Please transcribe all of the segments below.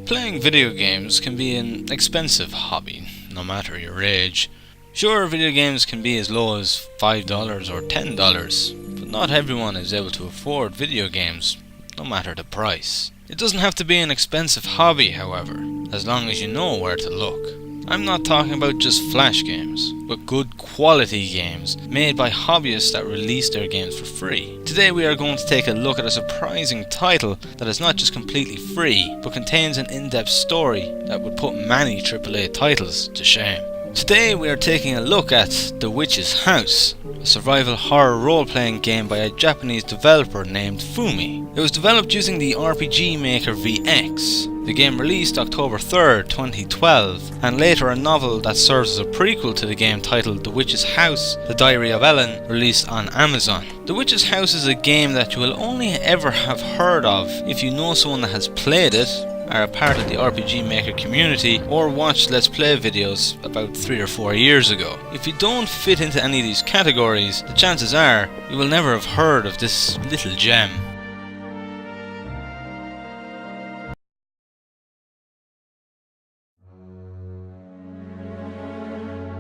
Playing video games can be an expensive hobby, no matter your age. Sure, video games can be as low as $5 or $10, but not everyone is able to afford video games, no matter the price. It doesn't have to be an expensive hobby, however, as long as you know where to look. I'm not talking about just flash games, but good quality games made by hobbyists that release their games for free. Today we are going to take a look at a surprising title that is not just completely free, but contains an in-depth story that would put many AAA titles to shame. Today we are taking a look at The Witch's House, a survival horror role-playing game by a Japanese developer named Fumi. It was developed using the RPG Maker VX. The game released October 3rd, 2012, and later a novel that serves as a prequel to the game titled The Witch's House, The Diary of Ellen, released on Amazon. The Witch's House is a game that you will only ever have heard of if you know someone that has played it, are a part of the RPG Maker community, or watched Let's Play videos about 3 or 4 years ago. If you don't fit into any of these categories, the chances are you will never have heard of this little gem.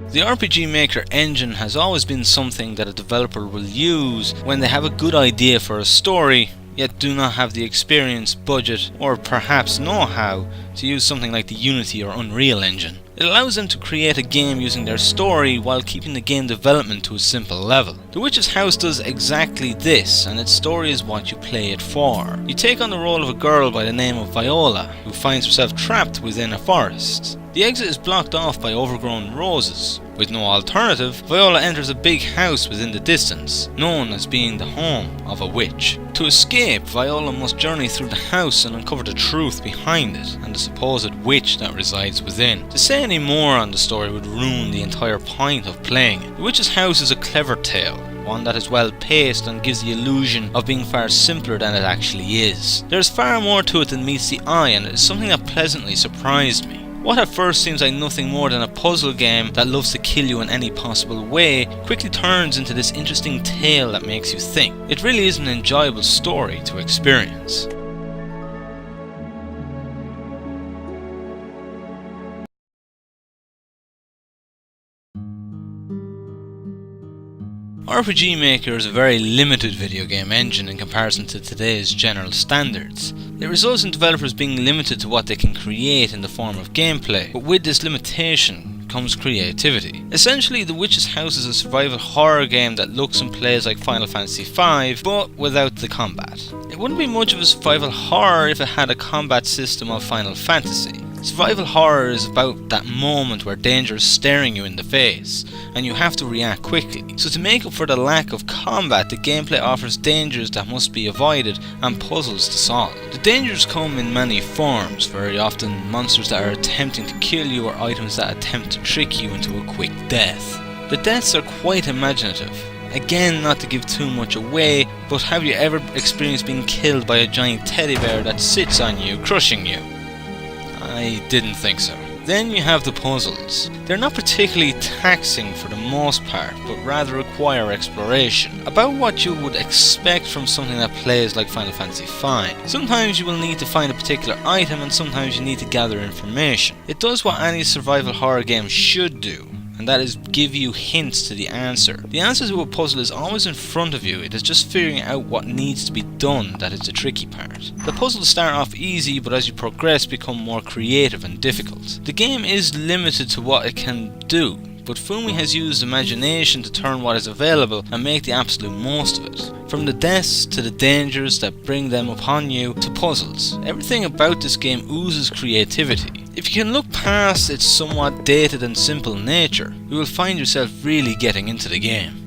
The RPG Maker engine has always been something that a developer will use when they have a good idea for a story, yet do not have the experience, budget, or perhaps know-how to use something like the Unity or Unreal engine. It allows them to create a game using their story while keeping the game development to a simple level. The Witch's House does exactly this, and its story is what you play it for. You take on the role of a girl by the name of Viola, who finds herself trapped within a forest. The exit is blocked off by overgrown roses. With no alternative, Viola enters a big house within the distance, known as being the home of a witch. To escape, Viola must journey through the house and uncover the truth behind it, and the supposed witch that resides within. To say any more on the story would ruin the entire point of playing it. The Witch's House is a clever tale, one that is well paced and gives the illusion of being far simpler than it actually is. There is far more to it than meets the eye, and it is something that pleasantly surprised me. What at first seems like nothing more than a puzzle game that loves to kill you in any possible way quickly turns into this interesting tale that makes you think. It really is an enjoyable story to experience. RPG Maker is a very limited video game engine in comparison to today's general standards. It results in developers being limited to what they can create in the form of gameplay, but with this limitation comes creativity. Essentially, The Witch's House is a survival horror game that looks and plays like Final Fantasy V, but without the combat. It wouldn't be much of a survival horror if it had a combat system of Final Fantasy. Survival horror is about that moment where danger is staring you in the face, and you have to react quickly. So to make up for the lack of combat, the gameplay offers dangers that must be avoided and puzzles to solve. The dangers come in many forms, very often monsters that are attempting to kill you or items that attempt to trick you into a quick death. The deaths are quite imaginative. Again, not to give too much away, but have you ever experienced being killed by a giant teddy bear that sits on you, crushing you? I didn't think so. Then you have the puzzles. They're not particularly taxing for the most part, but rather require exploration, about what you would expect from something that plays like Final Fantasy V. Sometimes you will need to find a particular item, and sometimes you need to gather information. It does what any survival horror game should do, and that is give you hints to the answer. The answer to a puzzle is always in front of you, it is just figuring out what needs to be done that is the tricky part. The puzzles start off easy, but as you progress become more creative and difficult. The game is limited to what it can do, but Fumi has used imagination to turn what is available and make the absolute most of it. From the deaths to the dangers that bring them upon you to puzzles, everything about this game oozes creativity. If you can look past its somewhat dated and simple nature, you will find yourself really getting into the game.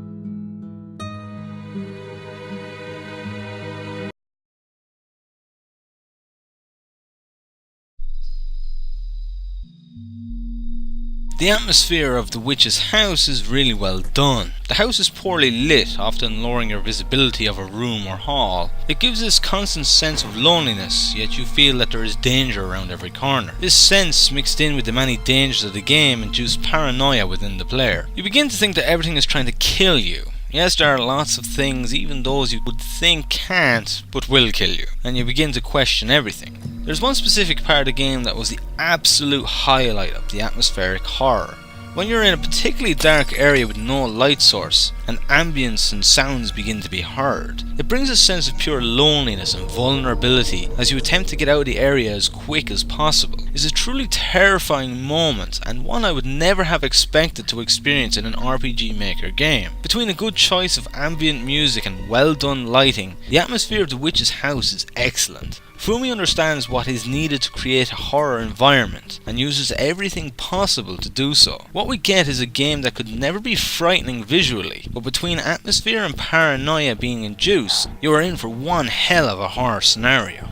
The atmosphere of The Witch's House is really well done. The house is poorly lit, often lowering your visibility of a room or hall. It gives this constant sense of loneliness, yet you feel that there is danger around every corner. This sense, mixed in with the many dangers of the game, induces paranoia within the player. You begin to think that everything is trying to kill you. Yes, there are lots of things, even those you would think can't, but will kill you, and you begin to question everything. There's one specific part of the game that was the absolute highlight of the atmospheric horror. When you're in a particularly dark area with no light source, and ambience and sounds begin to be heard, it brings a sense of pure loneliness and vulnerability as you attempt to get out of the area as quick as possible. It's a truly terrifying moment, and one I would never have expected to experience in an RPG Maker game. Between a good choice of ambient music and well done lighting, the atmosphere of the witch's house is excellent. Fumi understands what is needed to create a horror environment, and uses everything possible to do so. What we get is a game that could never be frightening visually, but between atmosphere and paranoia being induced, you are in for one hell of a horror scenario.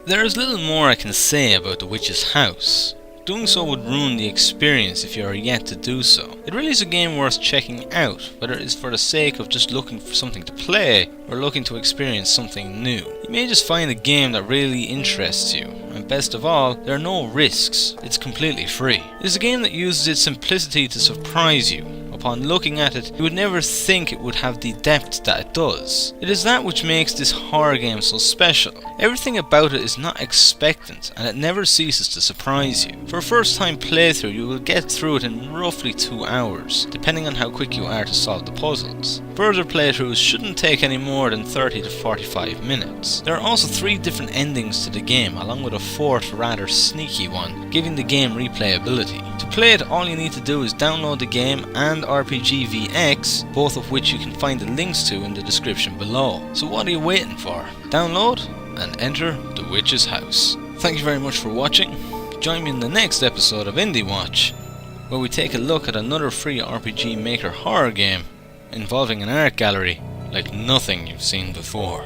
There is little more I can say about The Witch's House. Doing so would ruin the experience if you are yet to do so. It really is a game worth checking out, whether it is for the sake of just looking for something to play or looking to experience something new. You may just find a game that really interests you, and best of all, there are no risks. It's completely free. It is a game that uses its simplicity to surprise you. Upon looking at it, you would never think it would have the depth that it does. It is that which makes this horror game so special. Everything about it is not expectant, and it never ceases to surprise you. For a first time playthrough, you will get through it in roughly 2 hours, depending on how quick you are to solve the puzzles. Further playthroughs shouldn't take any more than 30 to 45 minutes. There are also 3 different endings to the game, along with a 4th rather sneaky one, giving the game replayability. To play it, all you need to do is download the game and RPG VX, both of which you can find the links to in the description below. So what are you waiting for? Download and enter The Witch's House. Thank you very much for watching. Join me in the next episode of Indiewatch, where we take a look at another free RPG Maker horror game involving an art gallery like nothing you've seen before.